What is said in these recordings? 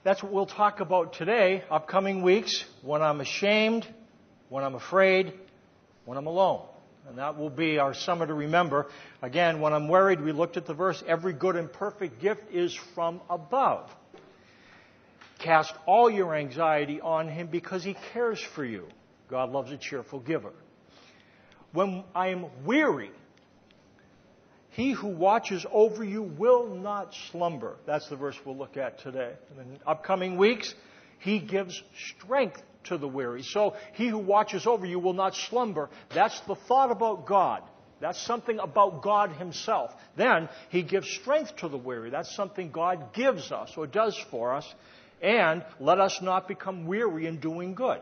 That's what we'll talk about today, upcoming weeks, when I'm ashamed, when I'm afraid, when I'm alone. And that will be our summer to remember. Again, when I'm worried, we looked at the verse, every good and perfect gift is from above. Cast all your anxiety on Him because He cares for you. God loves a cheerful giver. When I am weary, He who watches over you will not slumber. That's the verse we'll look at today. In the upcoming weeks, He gives strength to the weary. So He who watches over you will not slumber. That's the thought about God. That's something about God Himself. Then He gives strength to the weary. That's something God gives us or does for us. And let us not become weary in doing good.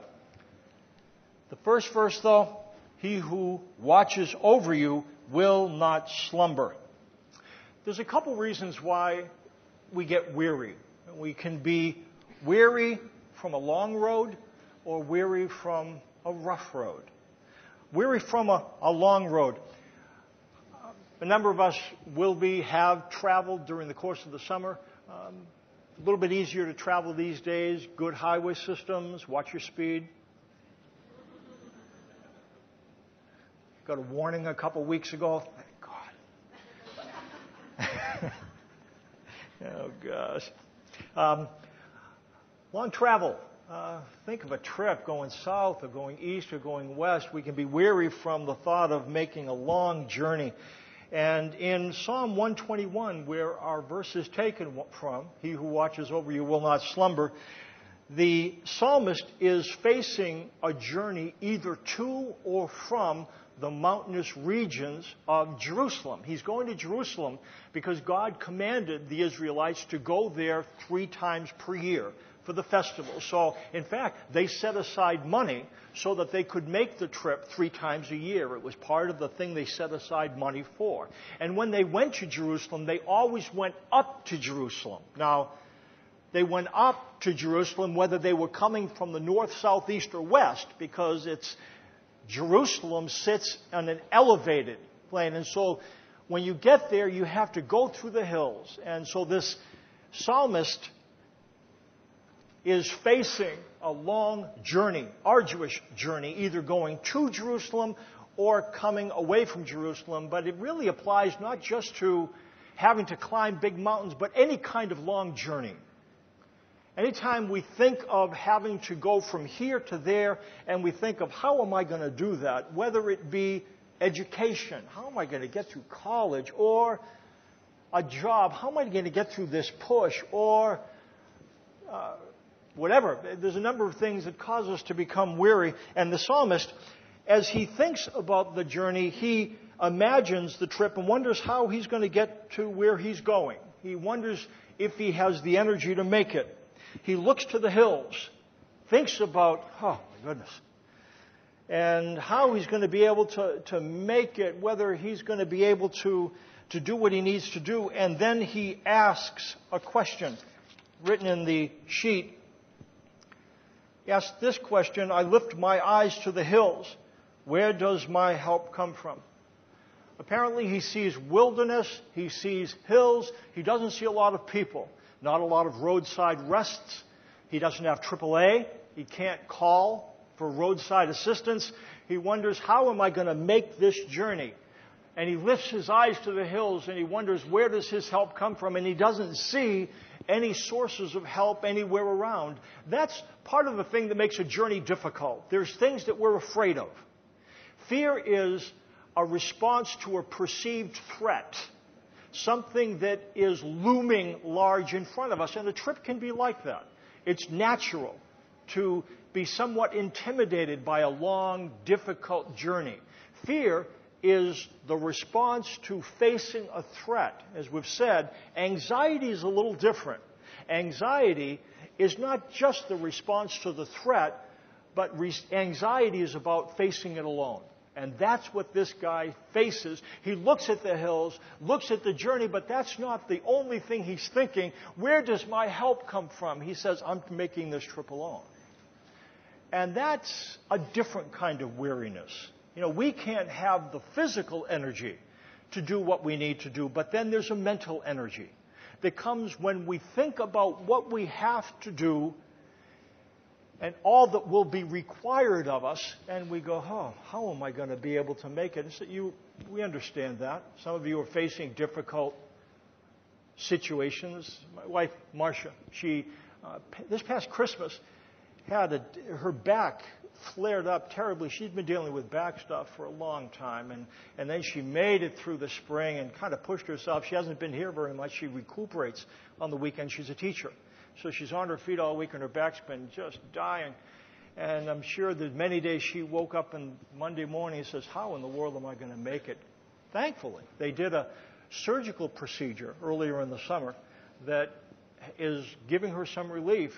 The first verse, though, He who watches over you will not slumber. There's a couple reasons why we get weary. We can be weary from a long road or weary from a rough road. Weary from a long road. A number of us have traveled during the course of the summer. A little bit easier to travel these days. Good highway systems. Watch your speed. Got a warning a couple weeks ago. Thank God. Oh, gosh. Long travel. Think of a trip going south or going east or going west. We can be weary from the thought of making a long journey. And in Psalm 121, where our verse is taken from, He who watches over you will not slumber, the psalmist is facing a journey either to or from the mountainous regions of Jerusalem. He's going to Jerusalem because God commanded the Israelites to go there 3 times per year for the festival. So, in fact, they set aside money so that they could make the trip 3 times a year. It was part of the thing they set aside money for. And when they went to Jerusalem, they always went up to Jerusalem. Now, they went up to Jerusalem whether they were coming from the north, south, east, or west, because Jerusalem sits on an elevated plane. And so when you get there, you have to go through the hills. And so this psalmist is facing a long journey, arduous journey, either going to Jerusalem or coming away from Jerusalem. But it really applies not just to having to climb big mountains, but any kind of long journey. Anytime we think of having to go from here to there, and we think of how am I going to do that, whether it be education, how am I going to get through college, or a job, how am I going to get through this push, or whatever. There's a number of things that cause us to become weary. And the psalmist, as he thinks about the journey, he imagines the trip and wonders how he's going to get to where he's going. He wonders if he has the energy to make it. He looks to the hills, thinks about, oh my goodness, and how he's going to be able to make it, whether he's going to be able to do what he needs to do. And then he asks a question written in the sheet. He asks this question, I lift my eyes to the hills. Where does my help come from? Apparently he sees wilderness, he sees hills, he doesn't see a lot of people. Not a lot of roadside rests. He doesn't have AAA. He can't call for roadside assistance. He wonders, how am I going to make this journey? And he lifts his eyes to the hills and he wonders, where does his help come from? And he doesn't see any sources of help anywhere around. That's part of the thing that makes a journey difficult. There's things that we're afraid of. Fear is a response to a perceived threat. Something that is looming large in front of us. And a trip can be like that. It's natural to be somewhat intimidated by a long, difficult journey. Fear is the response to facing a threat. As we've said, anxiety is a little different. Anxiety is not just the response to the threat, but anxiety is about facing it alone. And that's what this guy faces. He looks at the hills, looks at the journey, but that's not the only thing he's thinking. Where does my help come from? He says, I'm making this trip alone. And that's a different kind of weariness. You know, we can't have the physical energy to do what we need to do, but then there's a mental energy. that comes when we think about what we have to do and all that will be required of us, and we go, oh, how am I going to be able to make it? And so we understand that. Some of you are facing difficult situations. My wife, Marcia, she, this past Christmas, had her back flared up terribly. She'd been dealing with back stuff for a long time, and then she made it through the spring and kind of pushed herself. She hasn't been here very much. She recuperates on the weekend. She's a teacher. So she's on her feet all week, and her back's been just dying. And I'm sure that many days she woke up on Monday morning and says, how in the world am I going to make it? Thankfully, they did a surgical procedure earlier in the summer that is giving her some relief.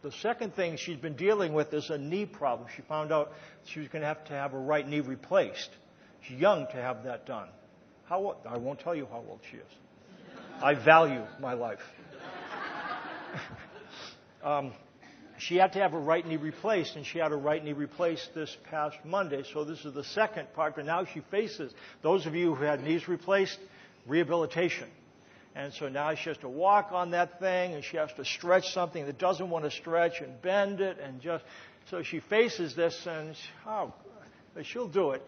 The second thing she's been dealing with is a knee problem. She found out she was going to have her right knee replaced. She's young to have that done. I won't tell you how old she is. I value my life. She had to have her right knee replaced, and she had her right knee replaced this past Monday. So this is the second part, but now she faces, those of you who had knees replaced, rehabilitation. And so now she has to walk on that thing, and she has to stretch something that doesn't want to stretch and bend it, and so she faces this, and she'll do it.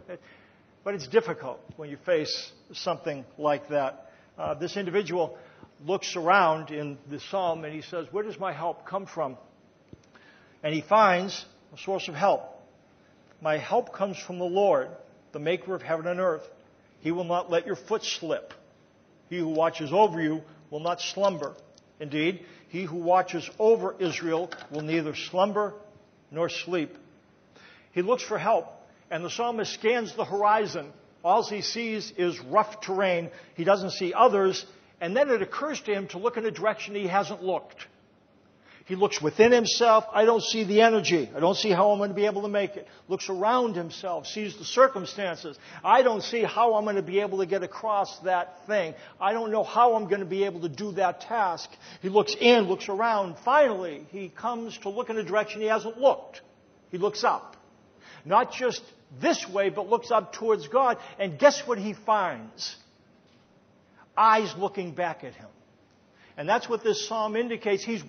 But it's difficult when you face something like that. This individual looks around in the psalm, and he says, where does my help come from? And he finds a source of help. My help comes from the Lord, the maker of heaven and earth. He will not let your foot slip. He who watches over you will not slumber. Indeed, he who watches over Israel will neither slumber nor sleep. He looks for help, and the psalmist scans the horizon. All he sees is rough terrain. He doesn't see others. And then it occurs to him to look in a direction he hasn't looked. He looks within himself. I don't see the energy. I don't see how I'm going to be able to make it. Looks around himself, sees the circumstances. I don't see how I'm going to be able to get across that thing. I don't know how I'm going to be able to do that task. He looks in, looks around. Finally, he comes to look in a direction he hasn't looked. He looks up. Not just this way, but looks up towards God. And guess what he finds? Eyes looking back at him. And that's what this psalm indicates. He's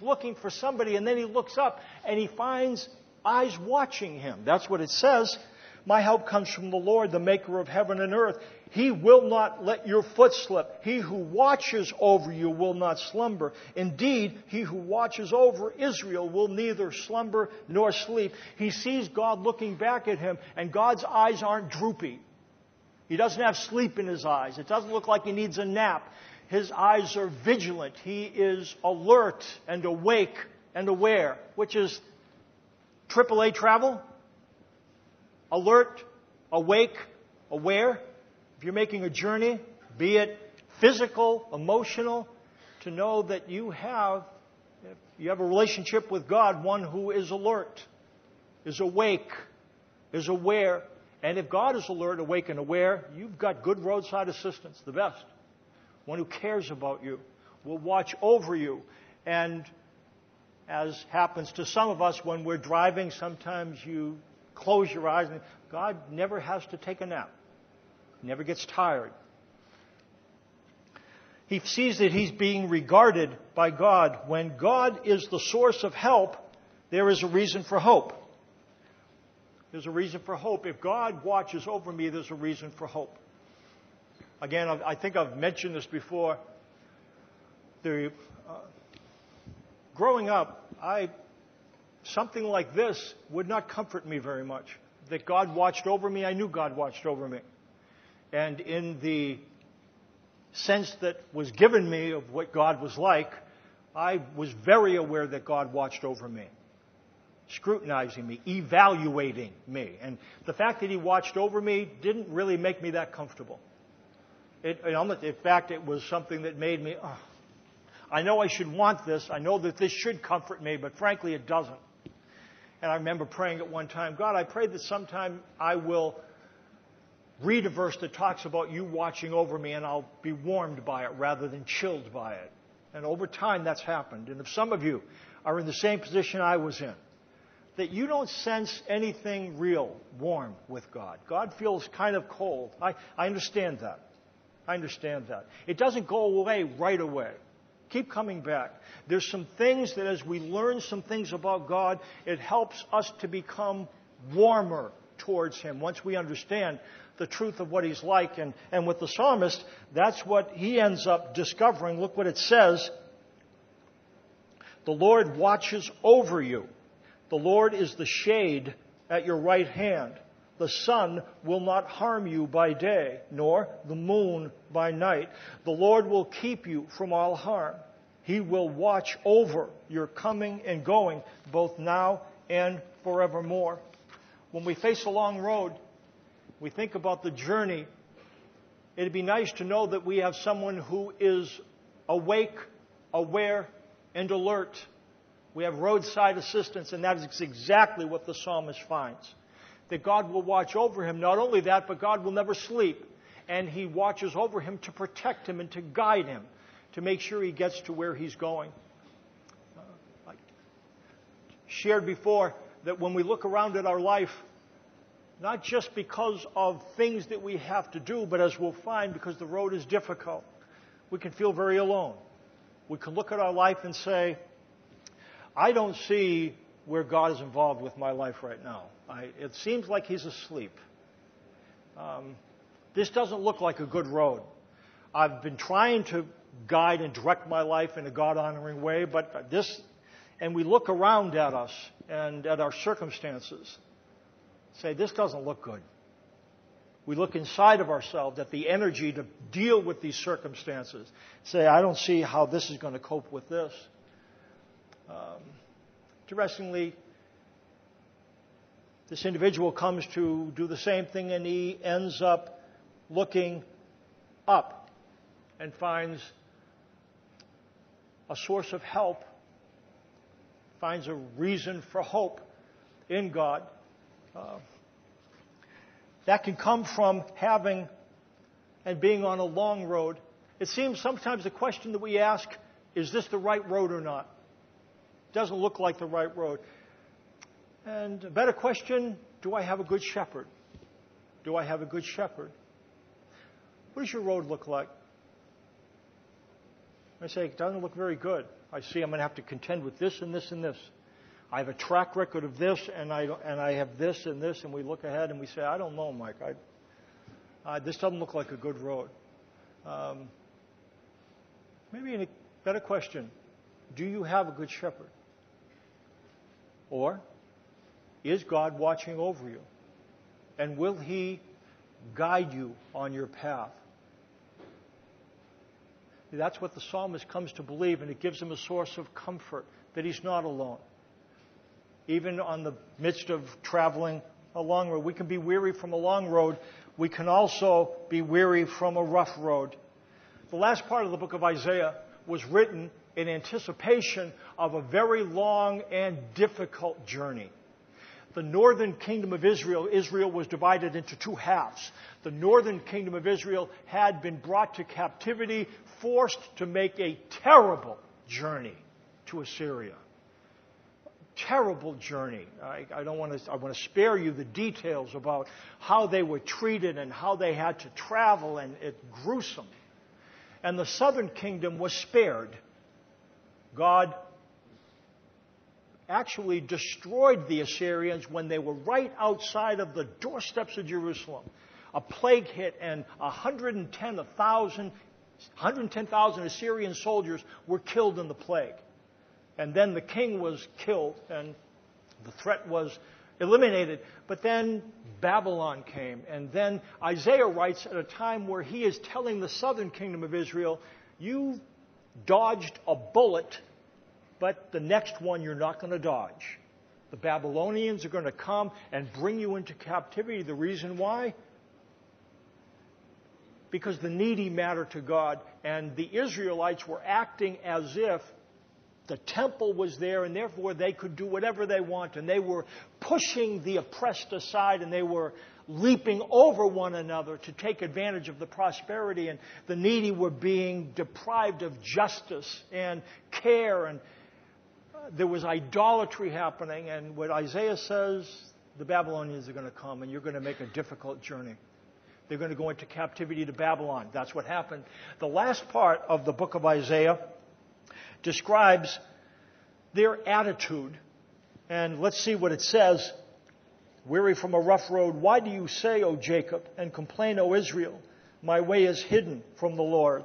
looking for somebody, and then he looks up, and he finds eyes watching him. That's what it says. My help comes from the Lord, the maker of heaven and earth. He will not let your foot slip. He who watches over you will not slumber. Indeed, he who watches over Israel will neither slumber nor sleep. He sees God looking back at him, and God's eyes aren't droopy. He doesn't have sleep in his eyes. It doesn't look like he needs a nap. His eyes are vigilant. He is alert and awake and aware, which is AAA travel. Alert, awake, aware. If you're making a journey, be it physical, emotional, to know that you have a relationship with God, one who is alert, is awake, is aware. And if God is alert, awake, and aware, you've got good roadside assistance, the best. One who cares about you, will watch over you. And as happens to some of us when we're driving, sometimes you close your eyes, and God never has to take a nap. He never gets tired. He sees that he's being regarded by God. When God is the source of help, there is a reason for hope. There's a reason for hope. If God watches over me, there's a reason for hope. Again, I think I've mentioned this before. Growing up, something like this would not comfort me very much. That God watched over me, I knew God watched over me. And in the sense that was given me of what God was like, I was very aware that God watched over me. Scrutinizing me, evaluating me. And the fact that he watched over me didn't really make me that comfortable. In fact, it was something that made me, I know I should want this. I know that this should comfort me, but frankly, it doesn't. And I remember praying at one time, God, I pray that sometime I will read a verse that talks about you watching over me, and I'll be warmed by it rather than chilled by it. And over time, that's happened. And if some of you are in the same position I was in, that you don't sense anything real warm with God. God feels kind of cold. I understand that. I understand that. It doesn't go away right away. Keep coming back. There's some things that as we learn some things about God, it helps us to become warmer towards Him once we understand the truth of what He's like. And with the psalmist, that's what he ends up discovering. Look what it says. The Lord watches over you. The Lord is the shade at your right hand. The sun will not harm you by day, nor the moon by night. The Lord will keep you from all harm. He will watch over your coming and going, both now and forevermore. When we face a long road, we think about the journey. It'd be nice to know that we have someone who is awake, aware, and alert. We have roadside assistance, and that is exactly what the psalmist finds. That God will watch over him. Not only that, but God will never sleep. And He watches over him to protect him and to guide him, to make sure he gets to where he's going. I shared before that when we look around at our life, not just because of things that we have to do, but as we'll find, because the road is difficult, we can feel very alone. We can look at our life and say, I don't see where God is involved with my life right now. It seems like He's asleep. This doesn't look like a good road. I've been trying to guide and direct my life in a God-honoring way, but and we look around at us and at our circumstances, say, this doesn't look good. We look inside of ourselves at the energy to deal with these circumstances. Say, I don't see how this is going to cope with this. Interestingly, this individual comes to do the same thing, and he ends up looking up and finds a source of help, finds a reason for hope in God. That can come from having and being on a long road. It seems sometimes the question that we ask, is this the right road or not? It doesn't look like the right road. And a better question, do I have a good shepherd? Do I have a good shepherd? What does your road look like? I say, it doesn't look very good. I see I'm going to have to contend with this and this and this. I have a track record of this, and I have this and this, and we look ahead and we say, I don't know, Mike. This doesn't look like a good road. Maybe a better question, do you have a good shepherd? Or is God watching over you? And will He guide you on your path? That's what the psalmist comes to believe, and it gives him a source of comfort that he's not alone. Even on the midst of traveling a long road, we can be weary from a long road. We can also be weary from a rough road. The last part of the book of Isaiah was written in anticipation of a very long and difficult journey. The northern kingdom of Israel was divided into two halves. The northern kingdom of Israel had been brought to captivity, forced to make a terrible journey to Assyria. Terrible journey. I want to spare you the details about how they were treated and how they had to travel, and it's gruesome. And the southern kingdom was spared. God actually destroyed the Assyrians when they were right outside of the doorsteps of Jerusalem. A plague hit, and 110,000 Assyrian soldiers were killed in the plague. And then the king was killed, and the threat was eliminated. But then Babylon came. And then Isaiah writes at a time where he is telling the southern kingdom of Israel, you dodged a bullet, but the next one you're not going to dodge. The Babylonians are going to come and bring you into captivity. The reason why? Because the needy matter to God, and the Israelites were acting as if the temple was there, and therefore they could do whatever they want, and they were pushing the oppressed aside, and they were leaping over one another to take advantage of the prosperity, and the needy were being deprived of justice and care, and there was idolatry happening. And what Isaiah says, the Babylonians are going to come, and you're going to make a difficult journey. They're going to go into captivity to Babylon. That's what happened. The last part of the book of Isaiah describes their attitude. And let's see what it says. Weary from a rough road, why do you say, O Jacob, and complain, O Israel? My way is hidden from the Lord.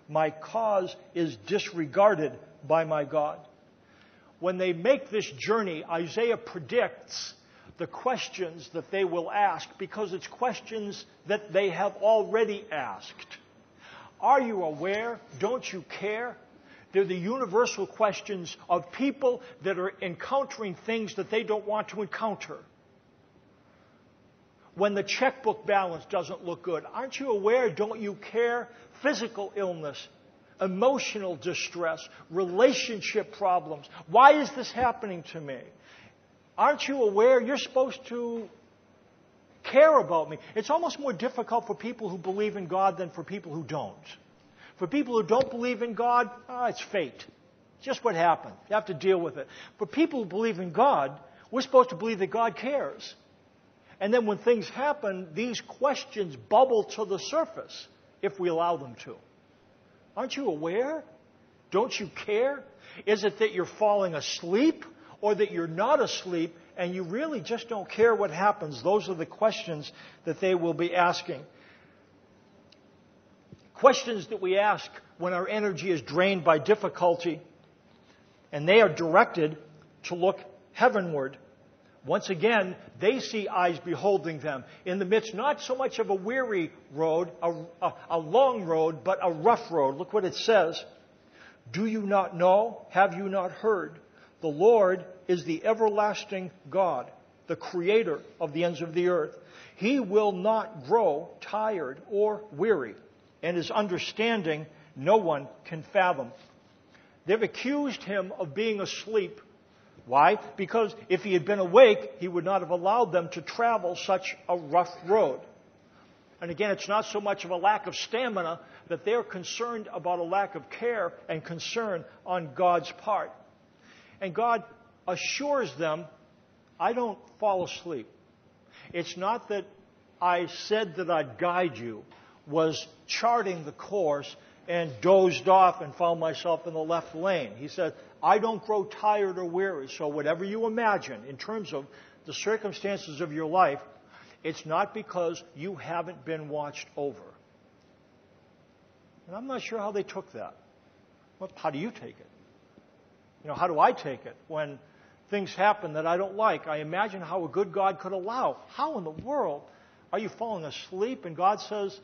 My cause is disregarded by my God. When they make this journey, Isaiah predicts the questions that they will ask because it's questions that they have already asked. Are you aware? Don't you care? They're the universal questions of people that are encountering things that they don't want to encounter. When the checkbook balance doesn't look good, aren't you aware? Don't you care? Physical illness, emotional distress, relationship problems. Why is this happening to me? Aren't you aware? You're supposed to care about me. It's almost more difficult for people who believe in God than for people who don't. For people who don't believe in God, it's fate. It's just what happened. You have to deal with it. For people who believe in God, we're supposed to believe that God cares. And then when things happen, these questions bubble to the surface if we allow them to. Aren't you aware? Don't you care? Is it that you're falling asleep or that you're not asleep and you really just don't care what happens? Those are the questions that they will be asking. Questions that we ask when our energy is drained by difficulty, and they are directed to look heavenward. Once again, they see eyes beholding them in the midst not so much of a weary road, a long road, but a rough road. Look what it says. Do you not know? Have you not heard? The Lord is the everlasting God, the creator of the ends of the earth. He will not grow tired or weary, and his understanding no one can fathom. They've accused him of being asleep. Why? Because if he had been awake, he would not have allowed them to travel such a rough road. And again, it's not so much of a lack of stamina that they're concerned about a lack of care and concern on God's part. And God assures them, I don't fall asleep. It's not that I said that I'd guide you, was charting the course and dozed off and found myself in the left lane. He said, I don't grow tired or weary. So whatever you imagine in terms of the circumstances of your life, it's not because you haven't been watched over. And I'm not sure how they took that. Well, how do you take it? How do I take it when things happen that I don't like? I imagine how a good God could allow. How in the world are you falling asleep? And God says,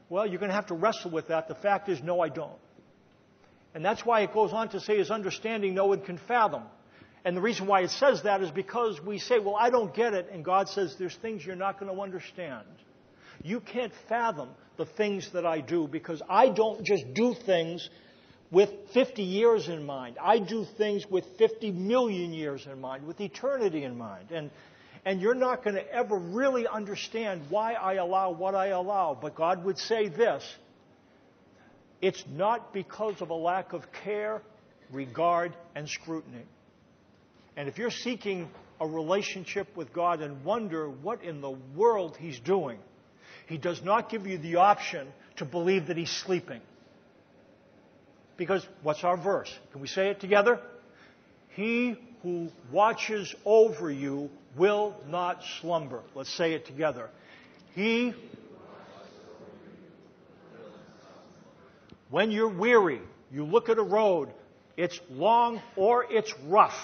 well, you're going to have to wrestle with that. The fact is, no, I don't. And that's why it goes on to say his understanding no one can fathom. And the reason why it says that is because we say, well, I don't get it. And God says, there's things you're not going to understand. You can't fathom the things that I do because I don't just do things with 50 years in mind. I do things with 50 million years in mind, with eternity in mind. And you're not going to ever really understand why I allow what I allow. But God would say this, it's not because of a lack of care, regard, and scrutiny. And if you're seeking a relationship with God and wonder what in the world He's doing, He does not give you the option to believe that He's sleeping. Because what's our verse? Can we say it together? He who watches over you will not slumber. Let's say it together. When you're weary, you look at a road, it's long or it's rough,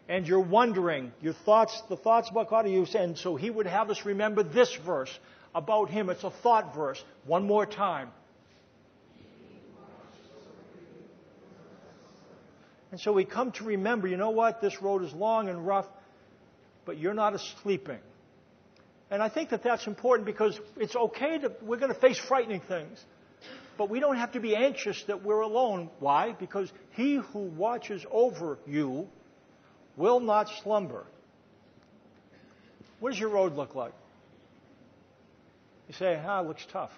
and you're wondering, the thoughts about God are you, and so He would have us remember this verse about Him. It's a thought verse. One more time. And so we come to remember, you know what? This road is long and rough, but you're not sleeping. And I think that that's important because it's okay we're going to face frightening things. But we don't have to be anxious that we're alone. Why? Because He who watches over you will not slumber. What does your road look like? You say, it looks tough.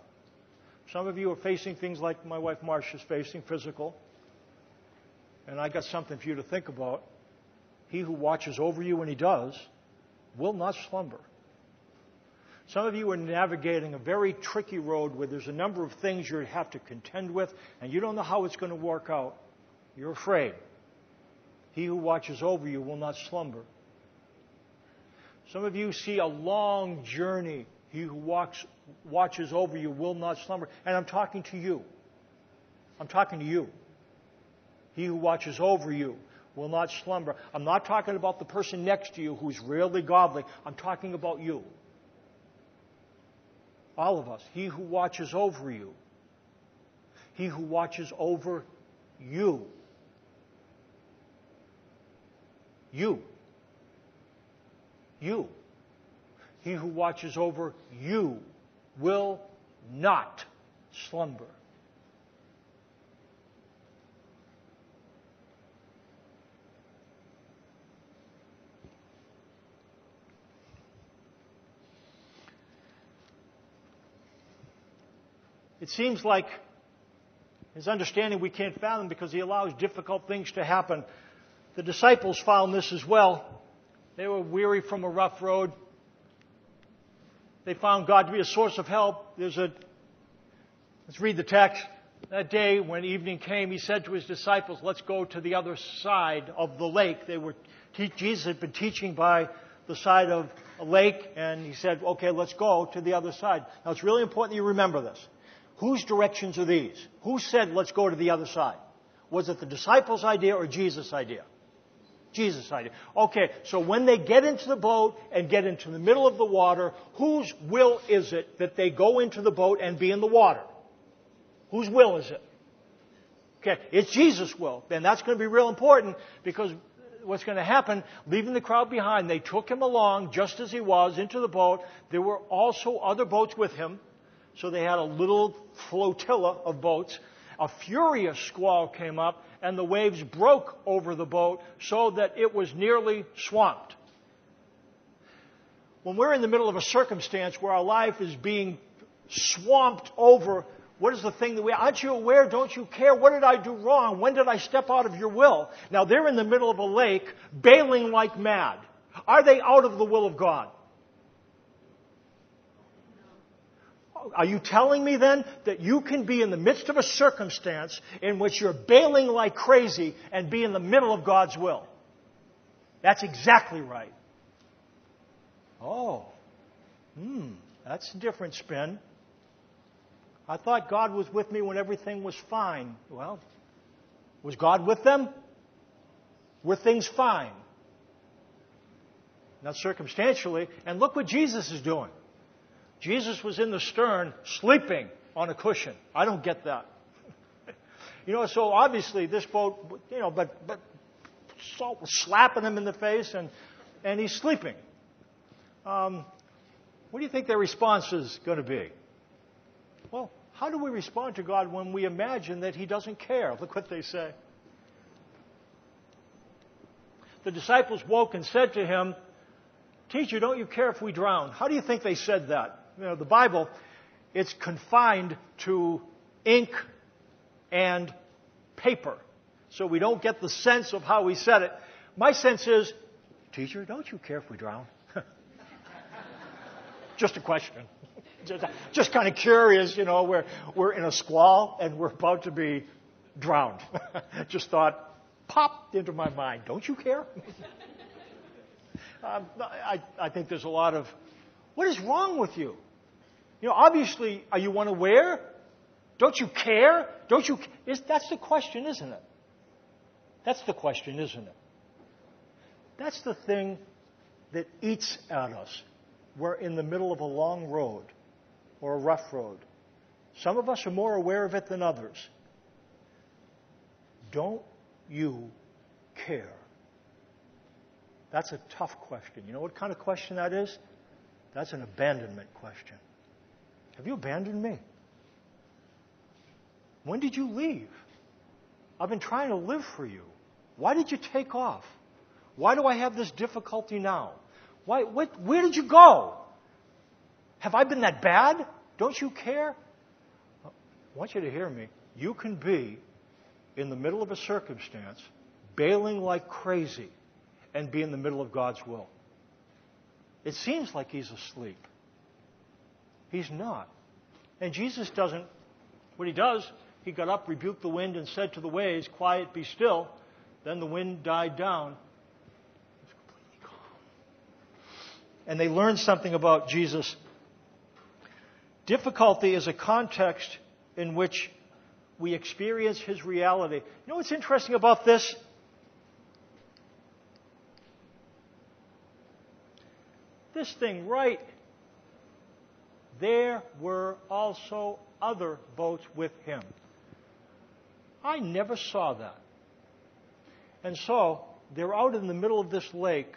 Some of you are facing things like my wife Marcia's facing, physical. And I got something for you to think about. He who watches over you, when He does, will not slumber. Some of you are navigating a very tricky road where there's a number of things you have to contend with, and you don't know how it's going to work out. You're afraid. He who watches over you will not slumber. Some of you see a long journey. He who watches over you will not slumber. And I'm talking to you. I'm talking to you. He who watches over you will not slumber. I'm not talking about the person next to you who's really godly. I'm talking about you. All of us. He who watches over you. He who watches over you. You. You. He who watches over you will not slumber. It seems like his understanding we can't fathom because he allows difficult things to happen. The disciples found this as well. They were weary from a rough road. They found God to be a source of help. Let's read the text. That day, when evening came, he said to his disciples, let's go to the other side of the lake. Jesus had been teaching by the side of a lake, and he said, okay, let's go to the other side. Now, it's really important you remember this. Whose directions are these? Who said, let's go to the other side? Was it the disciples' idea or Jesus' idea? Jesus' idea. Okay, so when they get into the boat and get into the middle of the water, whose will is it that they go into the boat and be in the water? Whose will is it? Okay, it's Jesus' will. And that's going to be real important because what's going to happen, leaving the crowd behind, they took him along just as he was into the boat. There were also other boats with him. So they had a little flotilla of boats. A furious squall came up, and the waves broke over the boat so that it was nearly swamped. When we're in the middle of a circumstance where our life is being swamped over, what is the thing that aren't you aware? Don't you care? What did I do wrong? When did I step out of your will? Now they're in the middle of a lake, bailing like mad. Are they out of the will of God? Are you telling me then that you can be in the midst of a circumstance in which you're bailing like crazy and be in the middle of God's will? That's exactly right. Oh, that's a different spin. I thought God was with me when everything was fine. Well, was God with them? Were things fine? Not circumstantially. And look what Jesus is doing. Jesus was in the stern, sleeping on a cushion. I don't get that. So obviously this boat, but salt was slapping him in the face, and he's sleeping. What do you think their response is going to be? Well, how do we respond to God when we imagine that He doesn't care? Look what they say. The disciples woke and said to him, Teacher, don't you care if we drown? How do you think they said that? The Bible, it's confined to ink and paper. So we don't get the sense of how he said it. My sense is, Teacher, don't you care if we drown? Just a question. Just kind of curious, we're in a squall and we're about to be drowned. Just thought, popped into my mind, don't you care? I think there's a lot of, what is wrong with you? Obviously, are you unaware? Don't you care? That's the question, isn't it? That's the question, isn't it? That's the thing that eats at us. We're in the middle of a long road or a rough road. Some of us are more aware of it than others. Don't you care? That's a tough question. You know what kind of question that is? That's an abandonment question. Have you abandoned me? When did you leave? I've been trying to live for you. Why did you take off? Why do I have this difficulty now? Where did you go? Have I been that bad? Don't you care? I want you to hear me. You can be in the middle of a circumstance, bailing like crazy, and be in the middle of God's will. It seems like He's asleep. He's not. And Jesus doesn't. What he does, he got up, rebuked the wind, and said to the waves, "Quiet, be still." Then the wind died down. It was completely calm. And they learned something about Jesus. Difficulty is a context in which we experience His reality. You know what's interesting about this? This thing right there were also other boats with Him. I never saw that. And so, they're out in the middle of this lake.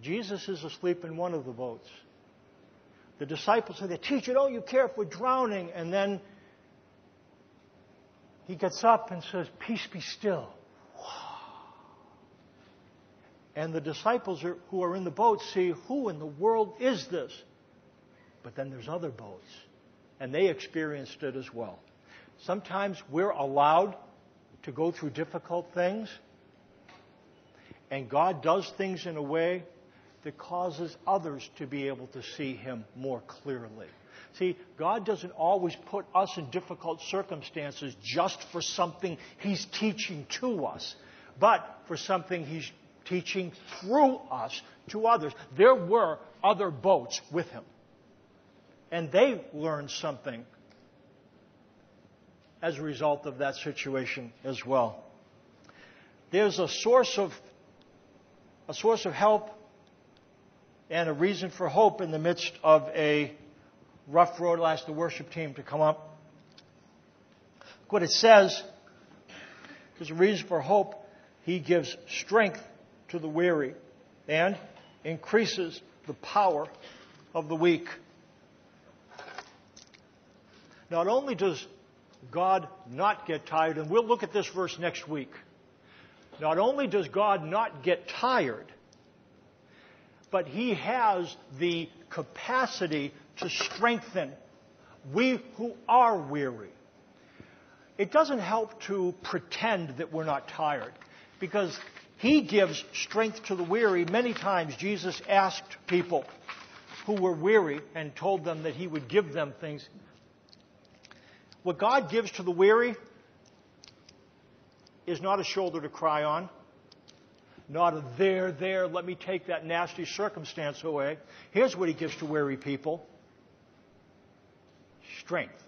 Jesus is asleep in one of the boats. The disciples say, "Teacher, don't you care if we're drowning?" And then He gets up and says, "Peace, be still." And the disciples who are in the boat see, "Who in the world is this?" But then there's other boats, and they experienced it as well. Sometimes we're allowed to go through difficult things, and God does things in a way that causes others to be able to see Him more clearly. See, God doesn't always put us in difficult circumstances just for something He's teaching to us, but for something He's teaching through us to others. There were other boats with Him, and they learned something as a result of that situation as well. There's a source of help and a reason for hope in the midst of a rough road. I'll ask the worship team to come up. What it says, there's a reason for hope. He gives strength to the weary and increases the power of the weak. Not only does God not get tired, and we'll look at this verse next week. Not only does God not get tired, but He has the capacity to strengthen we who are weary. It doesn't help to pretend that we're not tired, because He gives strength to the weary. Many times Jesus asked people who were weary and told them that He would give them things. What God gives to the weary is not a shoulder to cry on, not a there, let me take that nasty circumstance away. Here's what He gives to weary people: strength.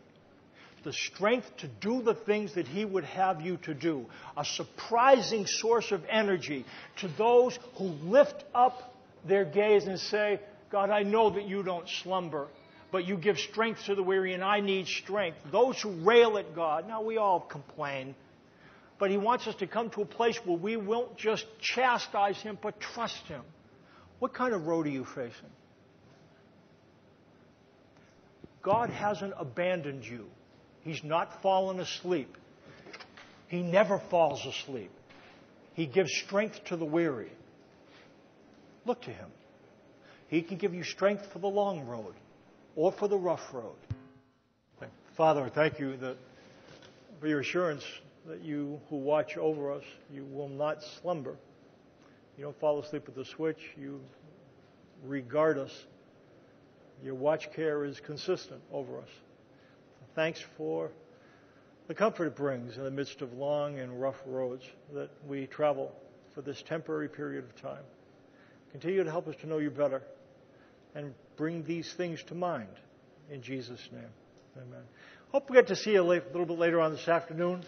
The strength to do the things that He would have you to do. A surprising source of energy to those who lift up their gaze and say, "God, I know that You don't slumber, but You give strength to the weary, and I need strength." Those who rail at God, now we all complain, but He wants us to come to a place where we won't just chastise Him, but trust Him. What kind of road are you facing? God hasn't abandoned you. He's not fallen asleep. He never falls asleep. He gives strength to the weary. Look to Him. He can give you strength for the long road or for the rough road. Father, thank You for Your assurance that You who watch over us, You will not slumber. You don't fall asleep at the switch. You regard us. Your watch care is consistent over us. Thanks for the comfort it brings in the midst of long and rough roads that we travel for this temporary period of time. Continue to help us to know You better and bring these things to mind. In Jesus' name, amen. Hope we get to see you a little bit later on this afternoon.